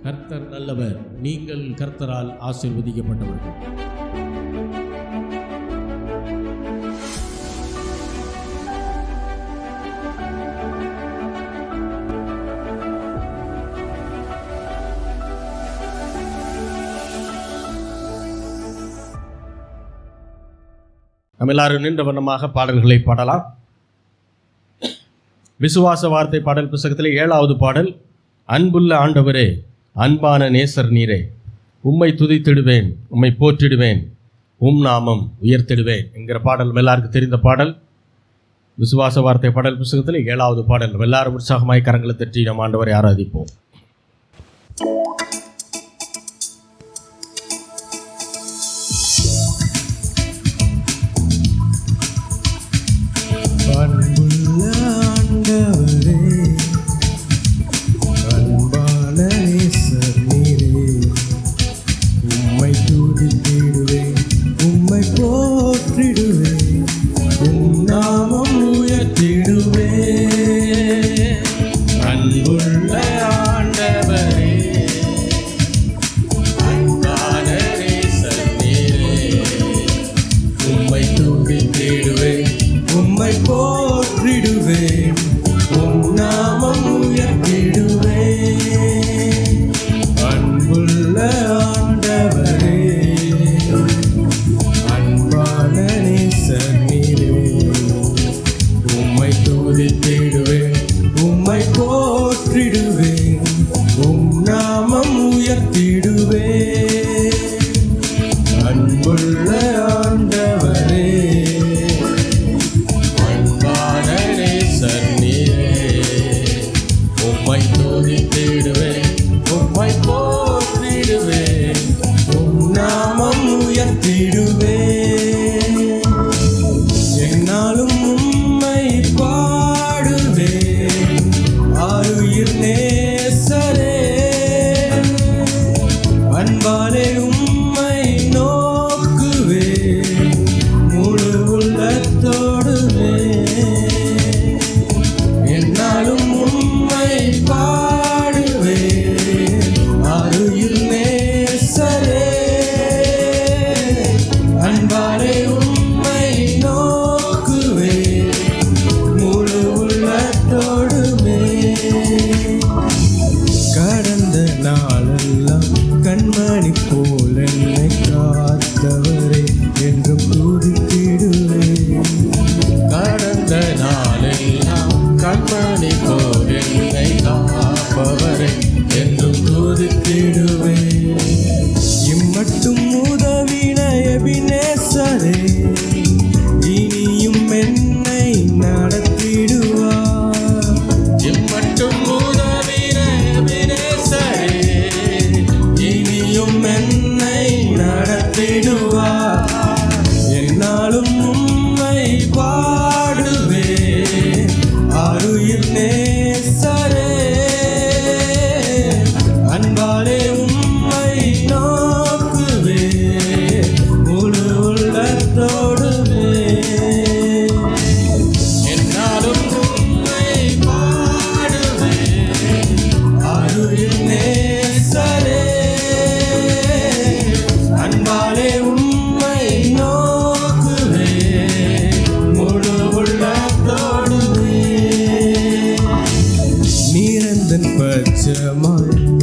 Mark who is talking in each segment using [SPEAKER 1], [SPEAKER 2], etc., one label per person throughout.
[SPEAKER 1] கர்த்தர் நல்லவர், நீங்கள் கர்த்தரால் ஆசீர்வதிக்கப்பட்டவர்கள். நம்ம எல்லாரும் நின்ற வண்ணமாக பாடல்களை பாடலாம். விசுவாச வார்த்தை பாடல் புத்தகத்திலே 7வது பாடல், அன்புள்ள ஆண்டவரே, அன்பான நேசர் நீரே, உம்மை துதித்திடுவேன், உம்மை போற்றிடுவேன், உம் நாமம் உயர்த்திடுவேன் என்கிற பாடல் எல்லாருக்கும் தெரிந்த பாடல். விசுவாச வார்த்தை பாடல் புத்தகத்தில் 7வது பாடல். எல்லாரும் உற்சாகமாய் கரங்களை தட்டி நம் ஆண்டவரை ஆராதிப்போம்.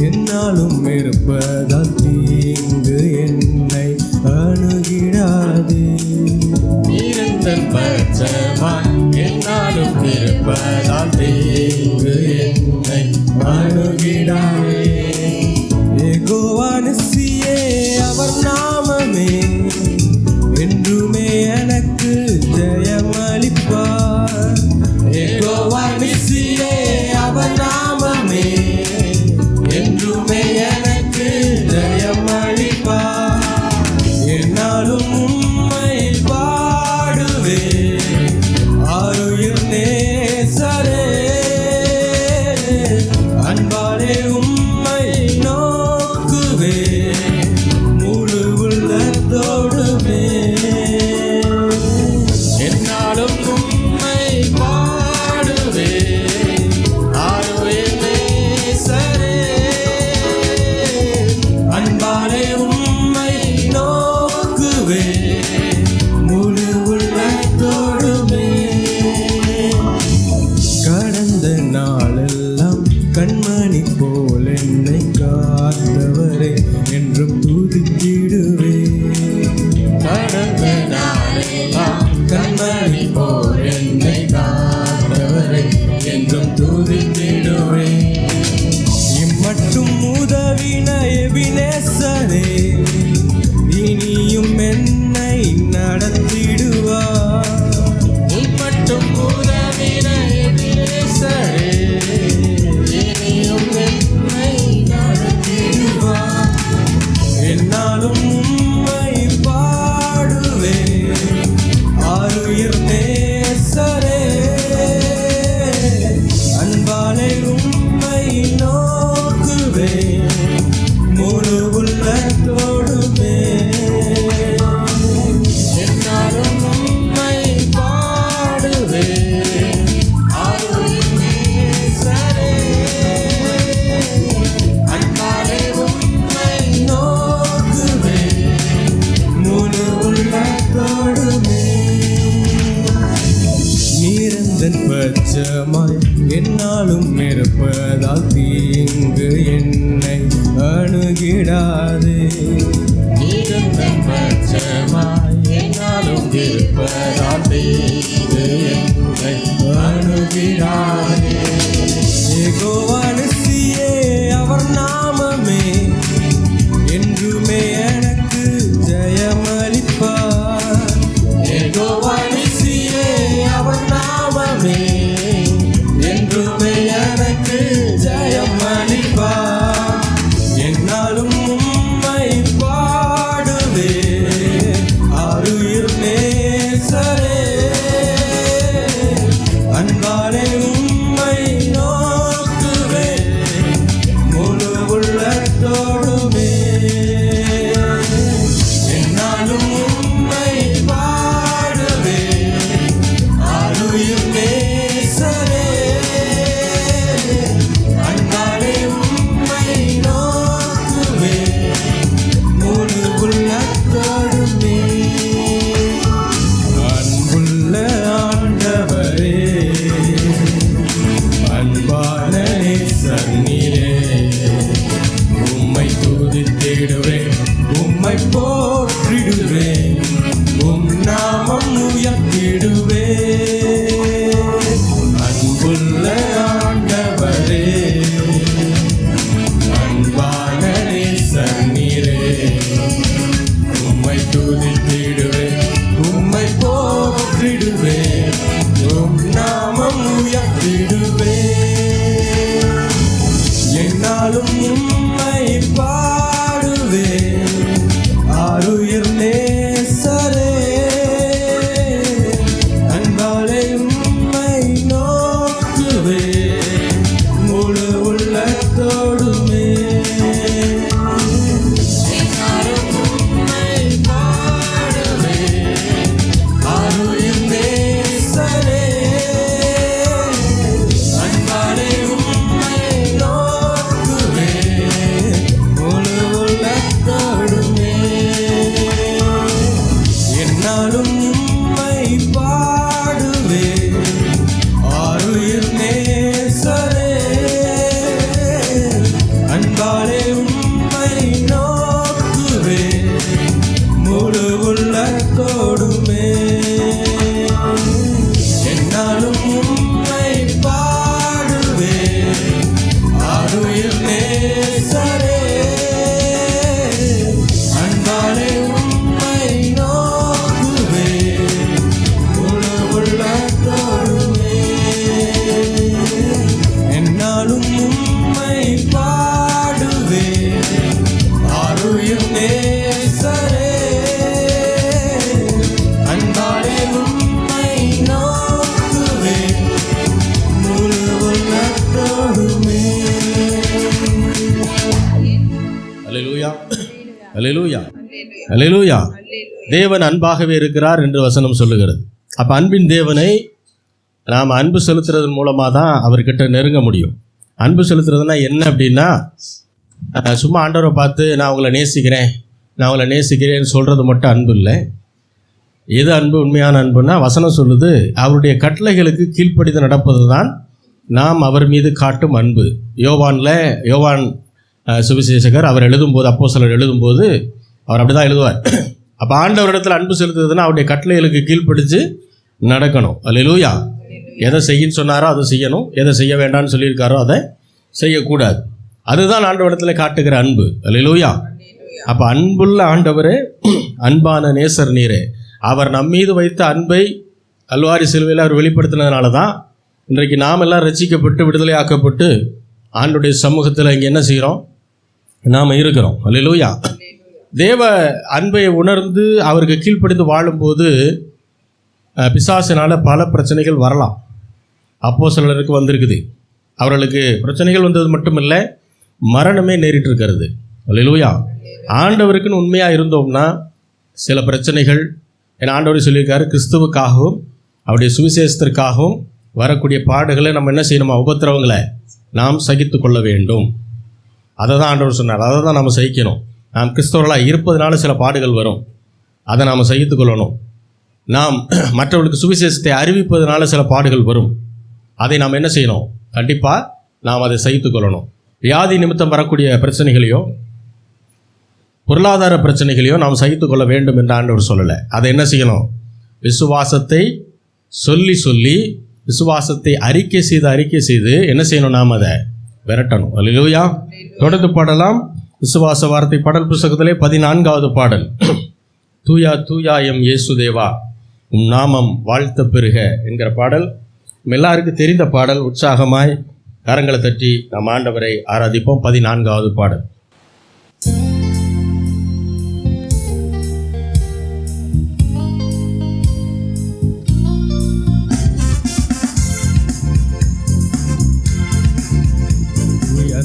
[SPEAKER 2] என்னாலும் இருப்பதால் தீங்கு என்னை அணுகிடாதே.
[SPEAKER 1] நீரந்தன் பட்சமாய் என்னாலும் இருப்பதால் தீங்கு என்னை அணுகிடாதே.
[SPEAKER 2] யெகோவா நிசியே, அவர் நாமமே என்றுமே எனக்கு ஜெயமளிப்பார்.
[SPEAKER 1] யெகோவா நிசியே, அவர் நாமமே என்றுமே எனக்கு ஜெயமளிப்பார்.
[SPEAKER 2] என்னாலும் உம்மை பாடுவேன், ஆருயிர் நேசரே. கண்மணி போல் என்னை காத்தவரே என்றும் துதித்திடுவே. கடந்த நாளெல்லாம் கண்மணி போல் என்னை காத்தவரே என்றும் துதித்திடுவே. இம்மட்டும் உதவின எபினேசரே இனியும் என்னை நடத்திடுவார். இம்மட்டும் உதவின எபினேசரே இனியும் என்னை நடத்திடுவார். என்னாலும் உம்மை பாடுவே ஆருயிர் நேசரே. அன்பாலே உம்மை நோக்குவே முழு உள்ளத்தோடுமே. என்னாலும் உம்மை பாடுவே ஆருயிர் நேசரே. அன்பாலே உம்மை நோக்குவே முழு உள்ளத்தோடுமே. நீரந்தன் பட்சமாய் என்னாலும் இருப்பதால் தீங்கு என்னை அணுகிடாதே. நீரந்தன் பட்சமாய் என்னாலும் இருப்பதால் தீங்கு என்னை அணுகிடாதே. யெகோவா நிசியே அவர் நாமமே என்றுமே எனக்கு ஜெயமளிப்பார். யெகோவா நிசியே அவர் நாமமே என்றுமே எனக்கு ஜெயமளிப்பார். என்னாலும் உம்மை பாடுவே ஆருயிர் நேசரே. அன்பாலே உம்மை நோக்குவே முழு உள்ளத்தோடுமே. என்னாலும் உம்மை பாடுவே ஆருயிர் நேசரே. அன்பாலே உம்மை நோக்குவே முழு உள்ளத்தோடுமே. அன்புள்ள ஆண்டவரே அன்பான நேசனீரே உம்மை துதித்திடுவேன் உம்மை போற்றிடுவேன் உம் நாமம் உயர்த்திடுவேன். அன்புள்ள ஆண்டவரே அன்பான நேசனீரே உம்மை துதித்திடுவேன் உம்மை போற்றிடுவேன் உம் நாமம் உயர்த்திடுவேன். என்னாலும் உம்மை பாடுவேன் ஆருயிர் நேசரே. அன்பாலே உம்மை நோக்குவேன் முழு உள்ளத்தோடுமே. என்னாலும் உம்மை பாடுவேன் ஆருயிர் நேசரே. அன்பாலே உம்மை நோக்குவேன் முழு உள்ளத்தோடுமே. என்னாலும் உம்மை பாடுவேன் ஆருயிர் நேசரே. அன்பாலே உம்மை நோக்குவேன் முழு உள்ளத்தோடுமே. என்னாலும் உம்மை பாடுவேன் ஆருயிர் நேசரே. அன்பாலே உம்மை நோக்குவேன் முழு உள்ளத்தோடுமே. என்னாலும் உம்மை பாடுவேன் ஆருயிர் நேசரே. அன்பாலே உம்மை நோக்குவேன் முழு உள்ளத்தோடுமே.
[SPEAKER 1] அல்லேலூயா அல்லேலூயா அல்லேலூயா. தேவன் அன்பாகவே இருக்கிறார் என்று வசனம் சொல்லுகிறது. அப்போ அன்பின் தேவனை நாம் அன்பு செலுத்துறதன் மூலமாக தான் அவர்கிட்ட நெருங்க முடியும். அன்பு செலுத்துறதுனா என்ன அப்படின்னா, சும்மா ஆண்டவரை பார்த்து நான் உங்களை நேசிக்கிறேன் நான் உங்களை நேசிக்கிறேன்னு சொல்கிறது மட்டும் அன்பு இல்லை. எது அன்பு? உண்மையான அன்புன்னா வசனம் சொல்லுது அவருடைய கட்டளைகளுக்கு கீழ்ப்படிந்து நடப்பது தான் நாம் அவர் மீது காட்டும் அன்பு. யோவான் சுவிசேஷகர் அவர் எழுதும்போது, அப்போஸ்தலர் எழுதும்போது அவர் அப்படி தான் எழுதுவார். அப்போ ஆண்டவரிடத்தில் அன்பு செலுத்துறதுன்னா அவருடைய கட்டளைகளுக்கு கீழ்ப்படிச்சு நடக்கணும். அல்லேலூயா. எதை செய்யின்னு சொன்னாரோ அதை செய்யணும், எதை செய்ய வேண்டாம்னு சொல்லியிருக்காரோ அதை செய்யக்கூடாது. அதுதான் ஆண்டவரிடத்தில் காட்டுகிற அன்பு. அல்லேலூயா. அப்போ அன்புள்ள ஆண்டவரே, அன்பான நேசர் நீரே, அவர் நம்மீது வைத்த அன்பை கல்வாரி சிலுவையில் அவர் வெளிப்படுத்தினதுனால தான் இன்றைக்கு நாம் எல்லாம் ரட்சிக்கப்பட்டு விடுதலை ஆக்கப்பட்டு ஆண்டுடைய சமூகத்தில் இங்கே என்ன செய்கிறோம், நாம் இருக்கிறோம். அல்லேலூயா. தேவ அன்பை உணர்ந்து அவருக்கு கீழ்ப்படிந்து வாழும்போது பிசாசினால் பல பிரச்சனைகள் வரலாம். அப்போஸ்தலருக்கு வந்திருக்குது. அவர்களுக்கு பிரச்சனைகள் வந்தது மட்டும் இல்லை, மரணமே நேரிட்டு இருக்கிறது. அல்லேலூயா. ஆண்டவருக்குன்னு உண்மையாக இருந்தோம்னா சில பிரச்சனைகள், ஏன்னா ஆண்டவர் சொல்லியிருக்காரு, கிறிஸ்துவுக்காகவும் அவருடைய சுவிசேஷத்திற்காகவும் வரக்கூடிய பாடுகளை நம்ம என்ன செய்யணுமா, உபத்திரவங்களை நாம் சகித்து கொள்ள வேண்டும். அதை தான் ஆண்டவர் சொன்னார். அதை தான் நாம் சகிக்கணும். நாம் கிறிஸ்தவர்களாக இருப்பதனால சில பாடுகள் வரும், அதை நாம் சகித்து கொள்ளணும். நாம் மற்றவர்களுக்கு சுவிசேஷத்தை அறிவிப்பதனால சில பாடுகள் வரும், அதை நாம் என்ன செய்யணும், கண்டிப்பாக நாம் அதை சகித்து கொள்ளணும். வியாதி நிமித்தம் வரக்கூடிய பிரச்சனைகளையோ பொருளாதார பிரச்சனைகளையோ நாம் சகித்து கொள்ள வேண்டும் என்று ஆண்டவர் சொல்லலை. அதை என்ன செய்யணும், விசுவாசத்தை சொல்லி விசுவாசத்தை அறிக்கை செய்து என்ன செய்யணும், நாம் அதை விரட்டணும். அல்லேலூயா. தொடர்ந்து பாடலாம். விசுவாச வார்த்தை பாடல் புஸ்தகத்திலே 14வது பாடல். தூயா தூயா எம் இயேசுதேவா, உம் நாமம் வாழ்த்த பெறுக என்கிற பாடல் எல்லாருக்கும் தெரிந்த பாடல். உற்சாகமாய் கரங்களை தட்டி நாம் ஆண்டவரை ஆராதிப்போம். 14வது பாடல்.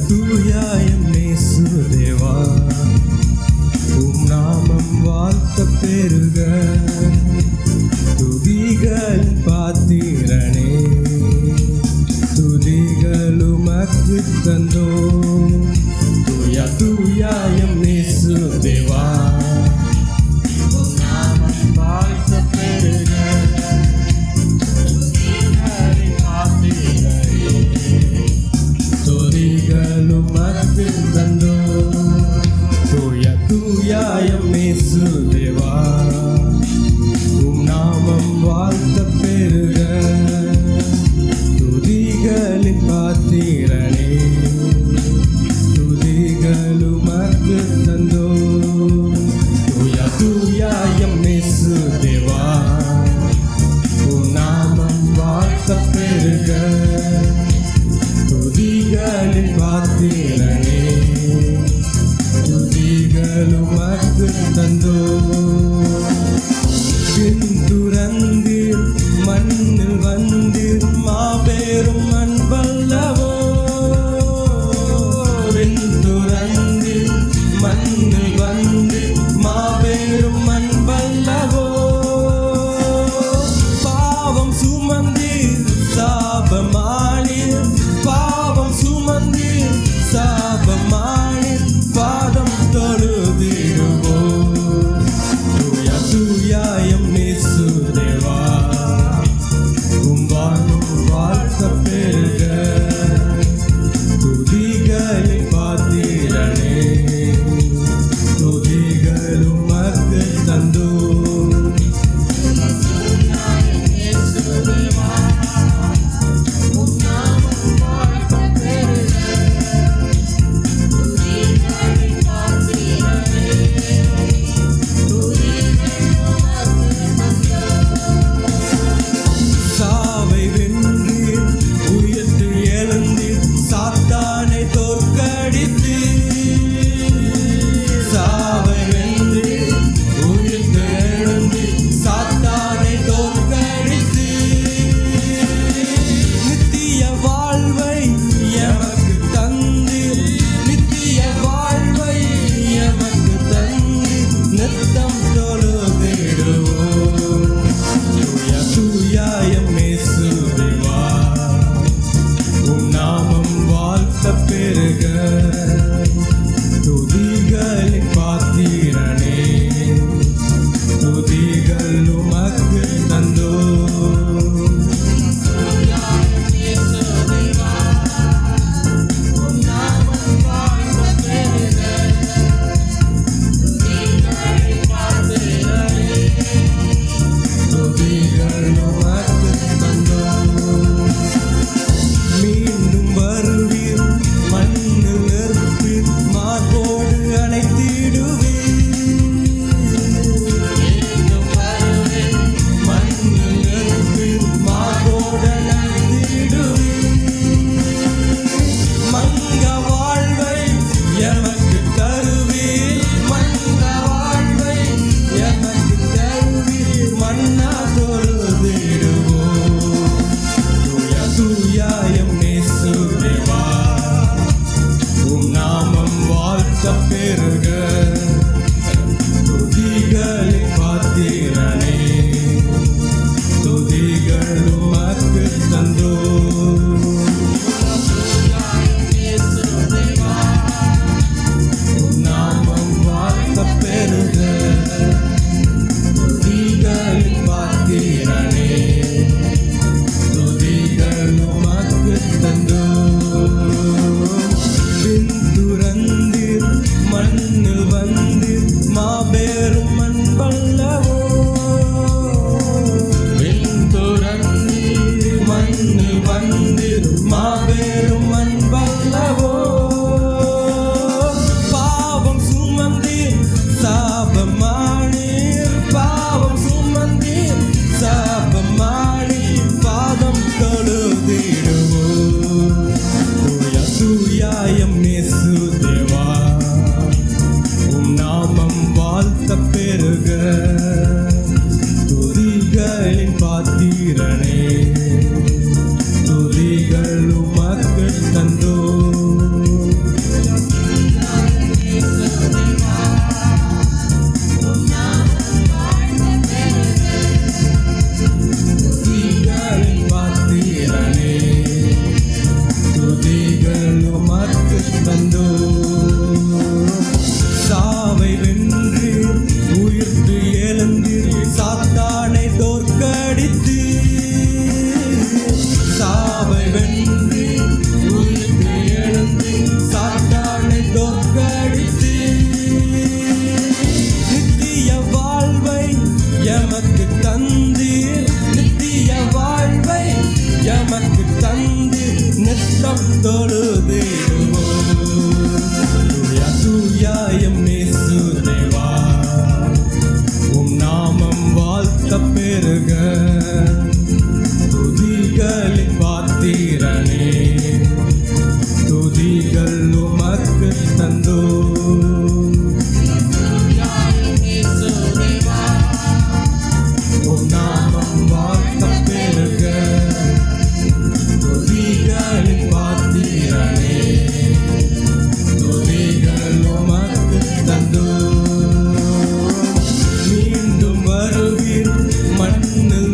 [SPEAKER 2] தூயா எம் இயேசுதேவா, உம் நாமம் வாழ்த்த பெறுக. துதிகள் பாத்திரனே, துதிகள் உமக்கு தந்தோம். தூயா தூயா எம் இயேசுதேவா, உம் நாமம் வாழ்த்த பெறுக. துதிகள் பாத்திரனே, துதிகளும் அன்பில் தந்தோம். தூயா தூயா எம் இயேசுதேவா, உம் நாமம் வாழ்த்த பெறுக. துதிகளின் பாத்திரனே, துதிகளும் அன்பில் தந்தோம். தூயா தூயா எம் இயேசுதேவா, உம் நாமம் வாழ்த்த பெறுக. துதிகளின் பாத்திரனே, துதிகளும் அன்பு தந்தோம். பின்துறந்தீர் மண்ணில் வந்தீர், மாபெரும் அன்பல்லவோ. பின்துறந்தீர் மண்ணில் வந்தீர், மாபெரும் அன்பல்லவோ. பாவம் சுமந்தீர், சாபமானீர், தூயாயம் நேசுதேவா உம் நாமம் வாழ்த்த பெருக துதிகளின் பாத்திரனே துதிகள் உமக்கு தந்தோ உம் நாமம் வாழ்த்த பெருக துதிகளின் பாத்திரனே துதிகள் உமக்கு தந்தோ பின்துரந்தீர் மண்ணில் வந்தீர் மாபெரும் அன்பல்லவோ பின்துரந்தீர் மண்ணில் வந்தீர் மாபெரும் அன்பல்லவோ பாவம் சுமந்தீர் சாபமானீர் பாவம் சுமந்தீர் சாபமானீர் பாதம் தொழுதிடுவோ தூயாயம் நேசுதேவா உம் நாமம் வாழ்த்த பெருக துதிகளின் பாத்திரனே துதிகள் உமக்கு தந்தோ துதிகளின் பாத்திரனே துதிகள் உமக்கு தந்தோ சாவை வென்று உயிர்த்து எழுந்தீர் சாத்தானை தோற்கடித்து சாவை வென்று உயிர்த்து எழுந்து சாத்தானை தோற்கடித்து நித்திய வாழ்வை எமக்கு தந்தீர் நித்திய வாழ்வை எமக்கு தந்தீர் நித்தம் தொழுதிடுவோம் தூயாயம் நேசுதேவா உம் நாமம் வாழ்த்த பெருக துதிகளின் பாத்திரனே துதிகள் உமக்கு தந்தோ உம் நாமம் வாழ்த்த பெருக துதிகளின் பாத்திரனே துதிகள் உமக்கு தந்தோ மீண்டும் வருவீர் மண்ணில்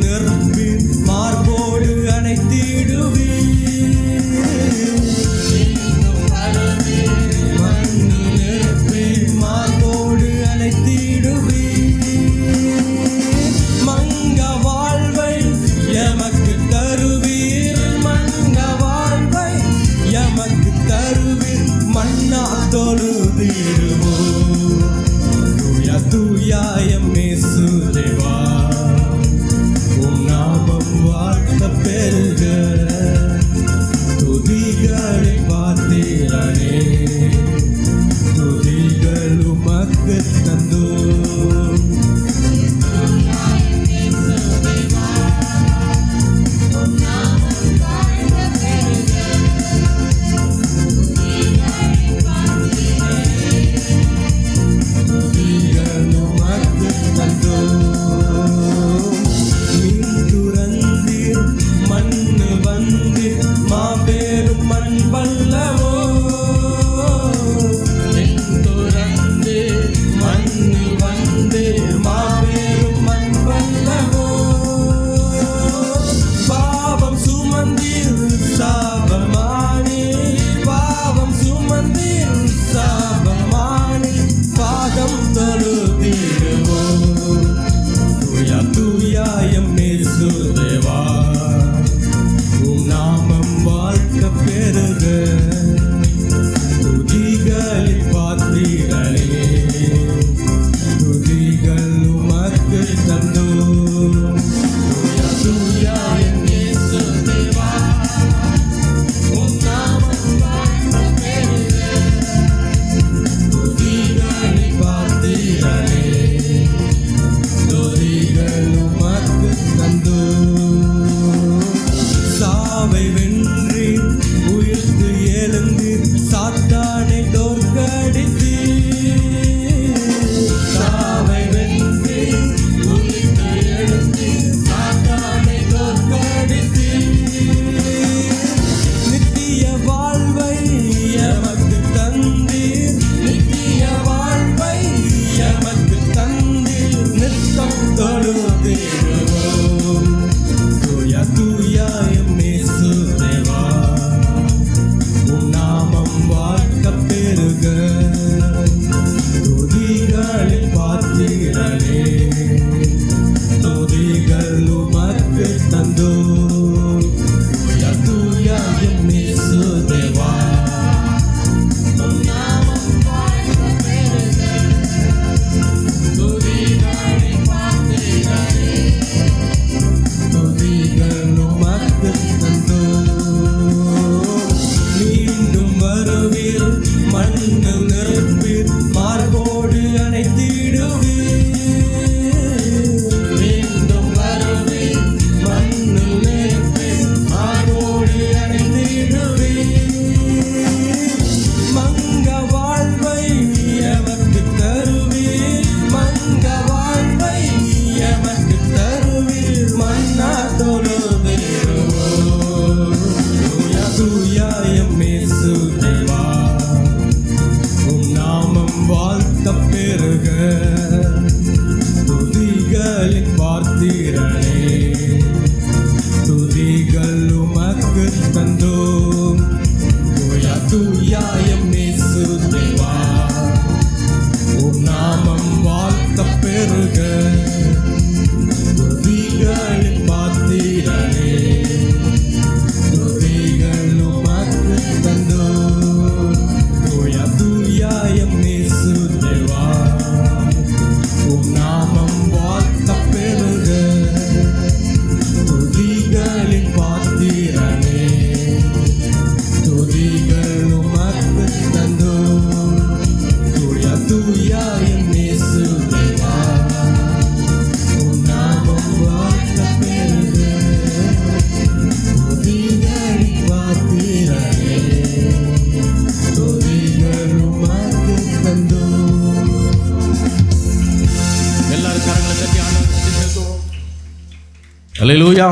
[SPEAKER 1] ஹல்லேலூயா,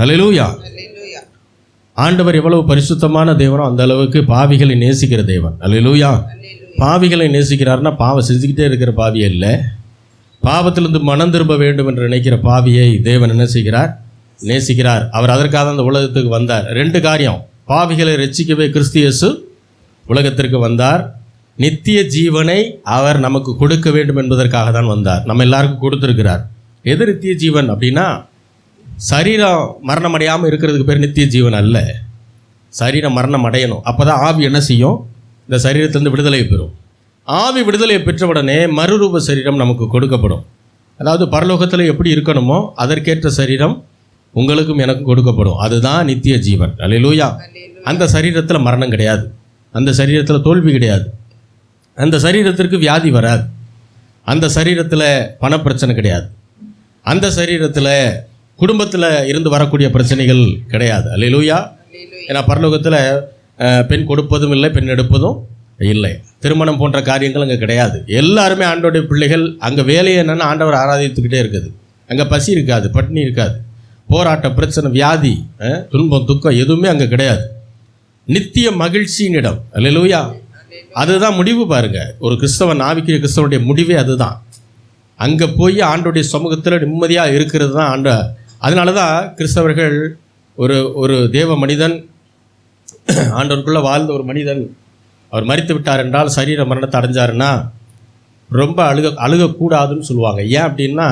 [SPEAKER 1] ஹல்லேலூயா. ஆண்டவர் எவ்வளவு பரிசுத்தமான தேவனோ அந்த அளவுக்கு பாவிகளை நேசிக்கிற தேவன். ஹல்லேலூயா. பாவிகளை நேசிக்கிறார்னா பாவம் செஞ்சுக்கிட்டே இருக்கிற பாவியே இல்லை, பாவத்திலிருந்து மனம் திரும்ப வேண்டும் என்று நினைக்கிற பாவியை தேவன் என்ன செய்கிறார்? நேசிக்கிறார். அவர் அதற்காக அந்த உலகத்துக்கு வந்தார். 2 காரியம். பாவிகளை ரட்சிக்கவே கிறிஸ்து இயேசு உலகத்திற்கு வந்தார். நித்திய ஜீவனை அவர் நமக்கு கொடுக்க வேண்டும் என்பதற்காக தான் வந்தார். நம்ம எல்லாருக்கும் கொடுத்துருக்கிறார். எது நித்திய ஜீவன் அப்படின்னா, சரீரம் மரணம் அடையாமல் இருக்கிறதுக்கு பேர் நித்திய ஜீவன் அல்ல. சரீரம் மரணம் அடையணும். அப்போ தான் ஆவி என்ன செய்யும்? இந்த சரீரத்திலிருந்து விடுதலை பெறும். ஆவி விடுதலையை பெற்றவுடனே மறுரூப சரீரம் நமக்கு கொடுக்கப்படும். அதாவது பரலோகத்தில் எப்படி இருக்கணுமோ அதற்கேற்ற சரீரம் உங்களுக்கும் எனக்கும் கொடுக்கப்படும். அதுதான் நித்திய ஜீவன். அல்லேலூயா. அந்த சரீரத்தில் மரணம் கிடையாது, அந்த சரீரத்தில் தோல்வி கிடையாது, அந்த சரீரத்திற்கு வியாதி வராது, அந்த சரீரத்தில் பணப்பிரச்சனை கிடையாது, அந்த சரீரத்தில் குடும்பத்தில் இருந்து வரக்கூடிய பிரச்சனைகள் கிடையாது. அல்லேலூயா. ஏன்னா பரலோகத்தில் பெண் கொடுப்பதும் இல்லை, பெண் எடுப்பதும் இல்லை, திருமணம் போன்ற காரியங்கள் அங்கே கிடையாது. எல்லாருமே ஆண்டவருடைய பிள்ளைகள். அங்கே வேலையை என்னென்னா ஆண்டவர் ஆராதித்துக்கிட்டே இருக்குது. அங்கே பசி இருக்காது, பட்டினி இருக்காது, போராட்ட பிரச்சனை, வியாதி, துன்பம், துக்கம் எதுவுமே அங்கே கிடையாது. நித்திய மகிழ்ச்சியின் இடம். அல்லேலூயா. அதுதான் முடிவு. பாருங்க, ஒரு கிறிஸ்தவன், ஆவிக்குரிய கிறிஸ்தவனுடைய முடிவே அதுதான். அங்கே போய் ஆண்டோடைய சமூகத்தில் நிம்மதியாக இருக்கிறது தான் ஆண்ட. அதனால தான் கிறிஸ்தவர்கள் ஒரு தேவ மனிதன், ஆண்டவருக்குள்ளே வாழ்ந்த ஒரு மனிதன், அவர் மரித்து விட்டார் என்றால், சரீர மரணத்தை அடைஞ்சாருன்னா ரொம்ப அழுகக்கூடாதுன்னு சொல்லுவாங்க. ஏன் அப்படின்னா,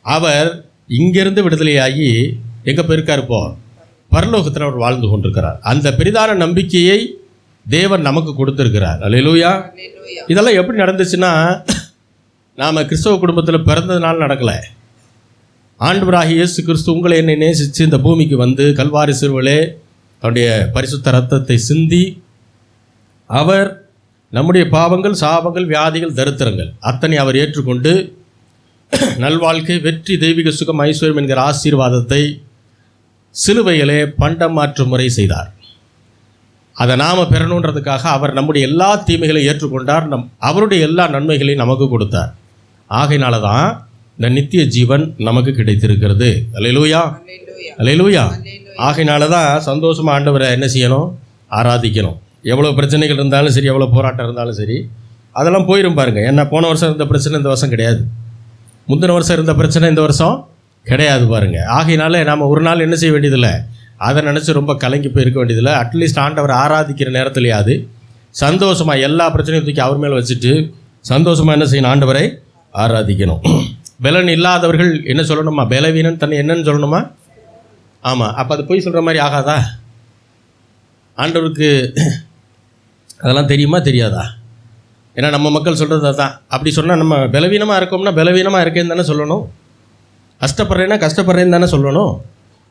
[SPEAKER 1] அவர் இங்கேருந்து விடுதலையாகி எங்கே போயிருக்கார்? இப்போ பரலோகத்தில் அவர் வாழ்ந்து கொண்டிருக்கிறார். அந்த பெரிதான நம்பிக்கையை தேவன் நமக்கு கொடுத்துருக்கிறார். அல்லேலூயா. இதெல்லாம் எப்படி நடந்துச்சுன்னா, நாம் கிறிஸ்தவ குடும்பத்தில் பிறந்ததுனால நடக்கலை. ஆண்டவராகிய இயேசு கிறிஸ்து உங்களை என்னை நேசித்து இந்த பூமிக்கு வந்து கல்வாரி சிலுவையிலே தன்னுடைய பரிசுத்த ரத்தத்தை சிந்தி, அவர் நம்முடைய பாவங்கள், சாபங்கள், வியாதிகள், தரித்திரங்கள் அத்தனை அவர் ஏற்றுக்கொண்டு நல்வாழ்க்கை, வெற்றி, தெய்வீக சுகம், ஐஸ்வர்யம் என்கிற ஆசீர்வாதத்தை சிலுவையிலே பண்டம் மாற்று முறை செய்தார். அதை நாம் பெறணுன்றதுக்காக அவர் நம்முடைய எல்லா தீமைகளையும் ஏற்றுக்கொண்டார். அவருடைய எல்லா நன்மைகளையும் நமக்கு கொடுத்தார். ஆகையினால தான் இந்த நித்திய ஜீவன் நமக்கு கிடைத்திருக்கிறது. அல்லேலூயா, அல்லேலூயா. ஆகையினால தான் சந்தோஷமாக ஆண்டவரை என்ன செய்யணும்? ஆராதிக்கணும். எவ்வளோ பிரச்சனைகள் இருந்தாலும் சரி, எவ்வளோ போராட்டம் இருந்தாலும் சரி, அதெல்லாம் போயிடும் பாருங்கள். ஏன்னா போன வருஷம் இருந்த பிரச்சனை இந்த வருஷம் கிடையாது, முந்தின வருஷம் இருந்த பிரச்சனை இந்த வருஷம் கிடையாது பாருங்கள். ஆகையினால நாம் ஒரு நாள் என்ன செய்ய வேண்டியதில்லை, அதை நினச்சி ரொம்ப கலங்கி போய் இருக்க வேண்டியதில்லை. அட்லீஸ்ட் ஆண்டவர் ஆராதிக்கிற நேரத்துலையாவது சந்தோஷமாக எல்லா பிரச்சனையும் தூக்கி அவர் மேலே வச்சுட்டு சந்தோஷமாக என்ன செய்யணும்? ஆண்டவரை ஆராதிக்கணும். பலன் இல்லாதவர்கள் என்ன சொல்லணுமா? பலவீனன் தன்னை என்னன்னு சொல்லணுமா? ஆமாம். அப்போ அது போய் சொல்கிற மாதிரி ஆகாதா? ஆண்டவருக்கு அதெல்லாம் தெரியுமா தெரியாதா? ஏன்னா நம்ம மக்கள் சொல்கிறது அதான். அப்படி சொன்னால் நம்ம பலவீனமாக இருக்கோம்னா பலவீனமாக இருக்கேன்னு தானே சொல்லணும். கஷ்டப்படுறேன்னா கஷ்டப்படுறேன்னு தானே சொல்லணும்.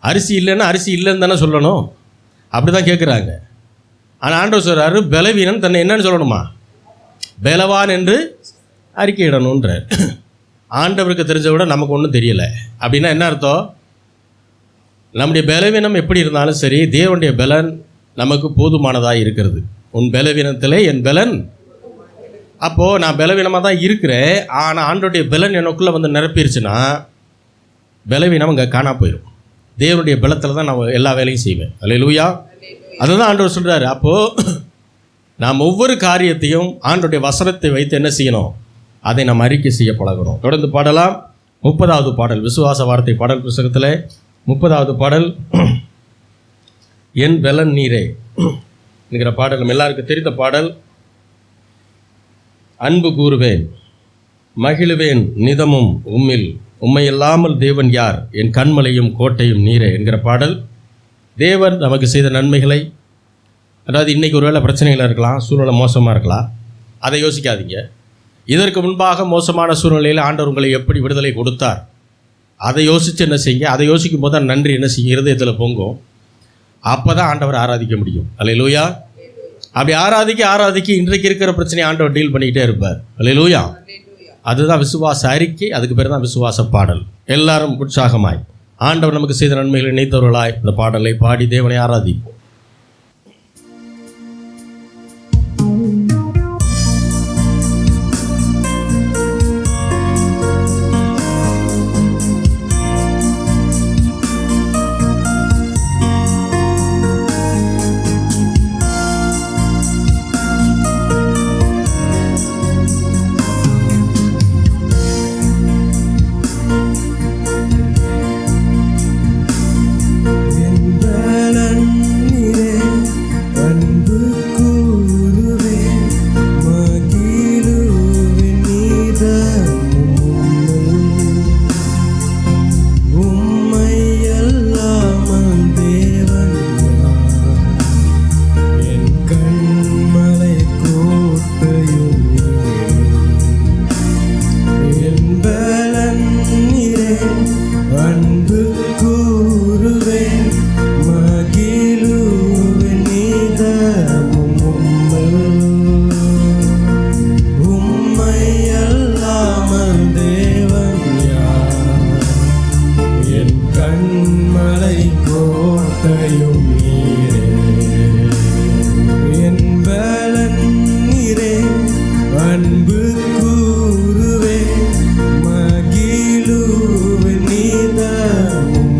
[SPEAKER 1] அரிசி இல்லைன்னா அரிசி இல்லைன்னு தானே சொல்லணும். அப்படி தான் கேட்குறாங்க. ஆனால் ஆண்டவர் சொல்கிறாரு, பலவீனன் தன்னை என்னன்னு சொல்லணுமா? பலவான் என்று அறிக்கையிடணுன்றார். ஆண்டவருக்கு தெரிஞ்ச விட நமக்கு ஒன்றும் தெரியலை. அப்படின்னா என்ன அர்த்தம்? நம்முடைய பலவீனம் எப்படி இருந்தாலும் சரி, தேவனுடைய பலன் நமக்கு போதுமானதாக இருக்கிறது. உன் பலவீனத்திலே என் பலன். அப்போது நான் பலவீனமாக தான் இருக்கிறேன், ஆனால் ஆண்டவருடைய பலன் எனக்குள்ளே வந்து நிரப்பிடுச்சுன்னா பலவீனம் அங்கே காணா போயிடும். தேவனுடைய பலத்தில் தான் நான் எல்லா வேலையும் செய்வேன். அல்லேலூயா. அதுதான் ஆண்டவர் சொல்கிறாரு. அப்போது நாம் ஒவ்வொரு காரியத்தையும் ஆண்டவருடைய வசனத்தை வைத்து என்ன செய்யணும்? அதை நாம் அறிக்கை செய்ய பழகணும். தொடர்ந்து பாடலாம். 30வது பாடல், விசுவாச வார்த்தை பாடல் புத்தகத்தில் 30வது பாடல், என் பலன் நீரே என்கிற பாடல் நம்ம எல்லாருக்கும் தெரிந்த பாடல். அன்பு கூறுவேன், மகிழுவேன் நிதமும் உம்மில், உம்மை இல்லாமல் தேவன் யார், என் கண்மலையும் கோட்டையும் நீரே என்கிற பாடல். தேவன் நமக்கு செய்த நன்மைகளை, அதாவது இன்றைக்கி ஒருவேளை பிரச்சனைகள் இருக்கலாம், சூழ்நிலை மோசமாக இருக்கலாம், அதை யோசிக்காதீங்க. இதற்கு முன்பாக மோசமான சூழ்நிலையில் ஆண்டவர் உங்களை எப்படி விடுதலை கொடுத்தார், அதை யோசித்து என்ன செய்யுங்க. அதை யோசிக்கும் போது தான் நன்றி என்ன செய்யும்? இருதயத்தில் பொங்கும். அப்போ தான் ஆண்டவர் ஆராதிக்க முடியும். அல்லேலூயா. அப்படி ஆராதிக்க இன்றைக்கு இருக்கிற பிரச்சனையை ஆண்டவர் டீல் பண்ணிக்கிட்டே இருப்பார். அல்லேலூயா. அதுதான் விசுவாச அறிக்கை. அதுக்கு பேர் தான் விசுவாச பாடல். எல்லாரும் உற்சாகமாய் ஆண்டவர் நமக்கு செய்த நன்மைகளை நினைத்தவர்களாய் இந்த பாடலை பாடி தேவனை ஆராதிப்போம்.
[SPEAKER 2] அன்பு கூறுவே மகிழுவே நீதமும்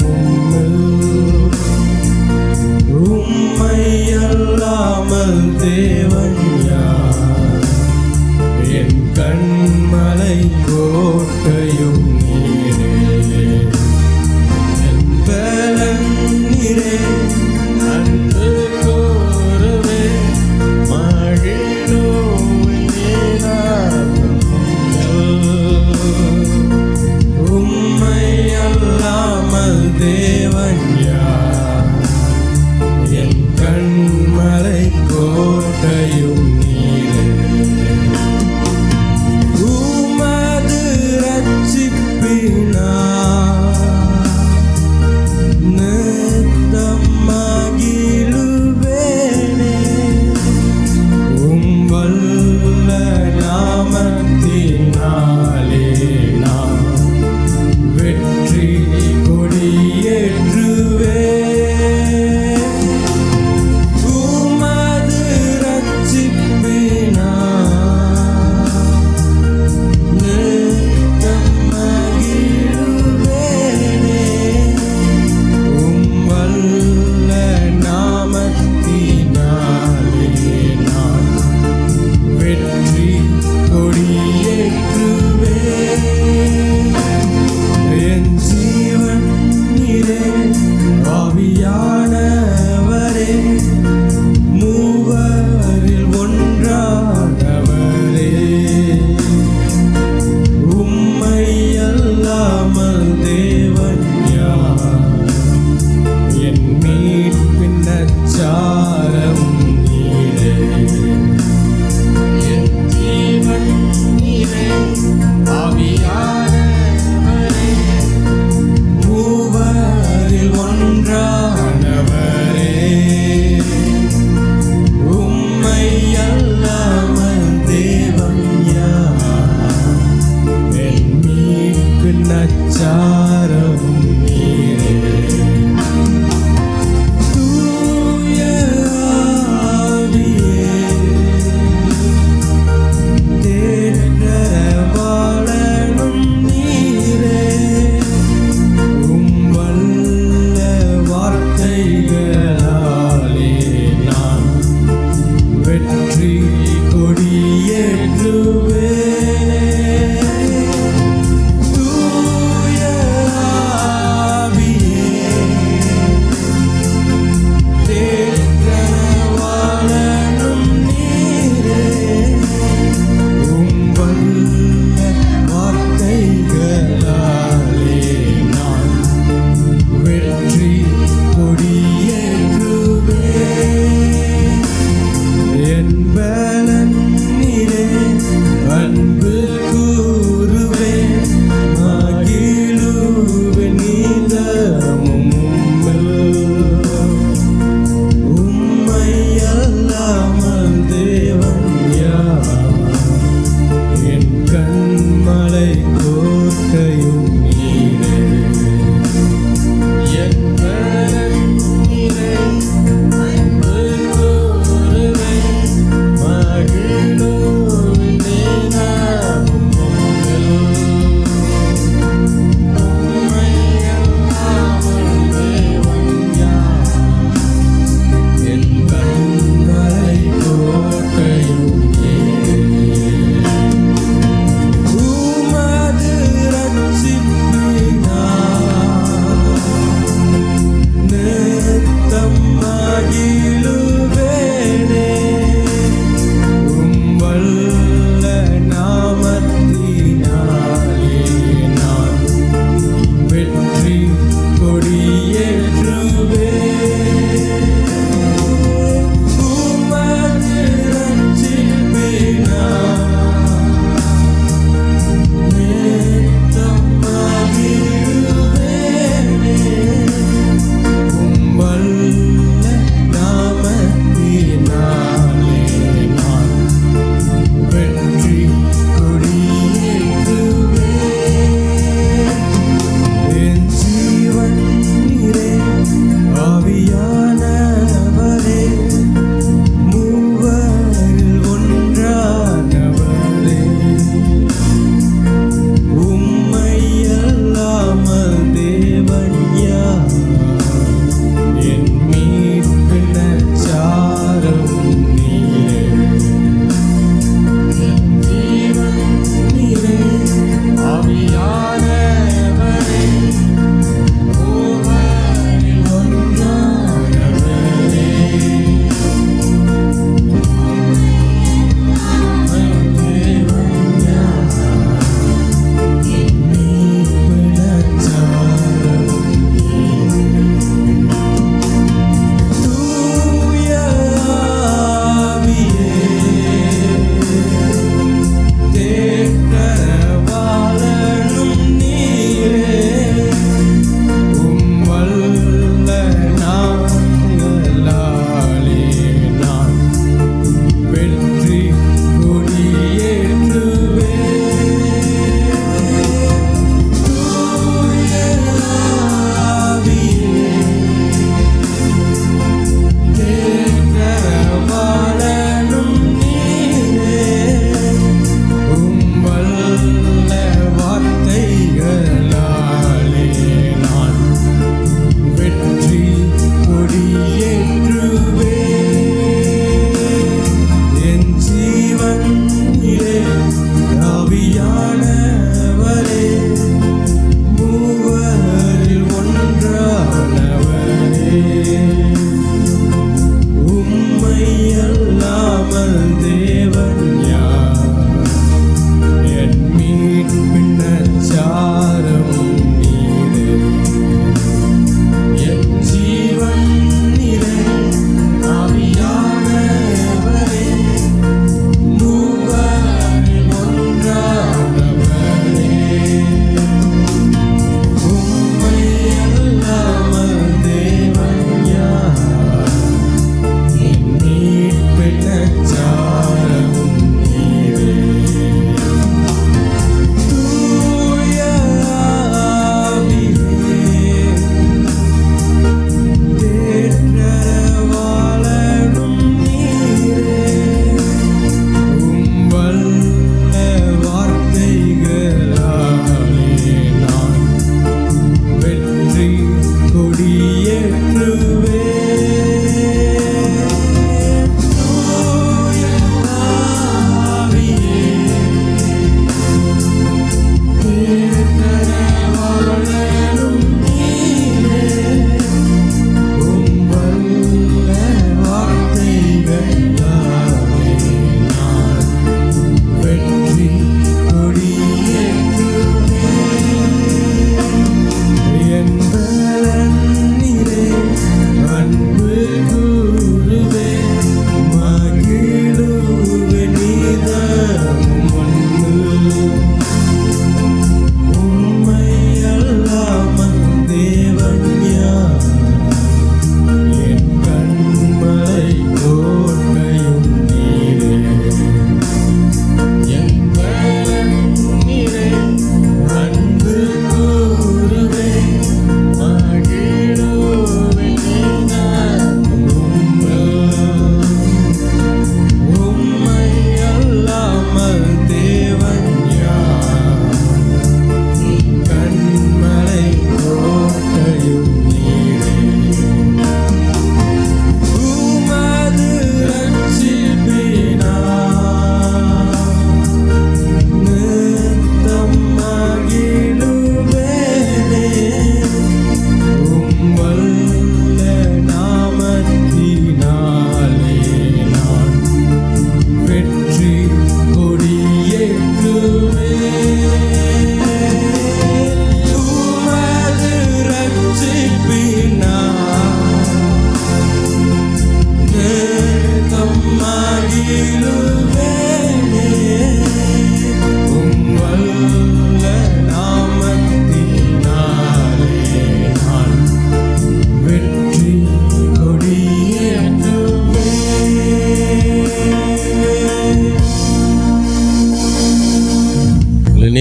[SPEAKER 2] உம்மை அல்லாமல் தேவன் யார்? என் கண்மலை கோட்டையும் நீரே, என் பலன் நீரே.
[SPEAKER 1] அன்பு கூறுவே மகிழுவே நீதமும்
[SPEAKER 2] உம்மை அல்லாமல் தேவன் யார்? என் கண்மலை கோட்டையும் நீரே. உமது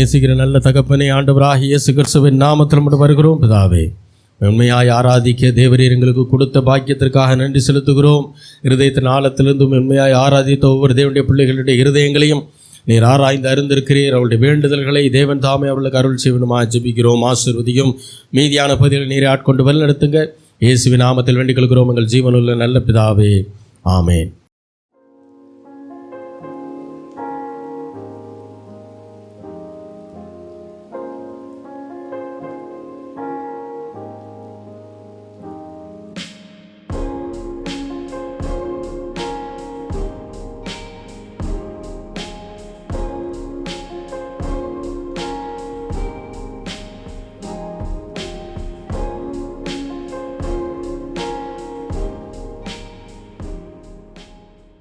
[SPEAKER 1] நேசிக்கிற நல்ல தகப்பனே, ஆண்டவராகிய இயேசு கிறிஸ்துவின் நாமத்தில் மட்டும் வருகிறோம் பிதாவே. உண்மையாய் ஆராதிக்க தேவரீர் எங்களுக்கு கொடுத்த பாக்கியத்திற்காக நன்றி செலுத்துகிறோம். இருதயத்தின் ஆழத்திலிருந்தும் உண்மையாய் ஆராதித்த ஒவ்வொரு தேவனுடைய பிள்ளைகளுடைய இருதயங்களையும் நீர் ஆராய்ந்து அறிந்திருக்கிறீர். அவருடைய வேண்டுதல்களை தேவன் தாமே அவளுக்கு அருள் செய்வனுமா ஜெபிக்கிறோம். ஆசீர்வதியும். மீதியான பகுதிகளை நீரை ஆட்கொண்டு வழிநடத்துங்க. இயேசுவின் நாமத்தில் வேண்டிக் கொள்கிறோம் எங்கள் ஜீவனுள்ள நல்ல பிதாவே. ஆமேன்.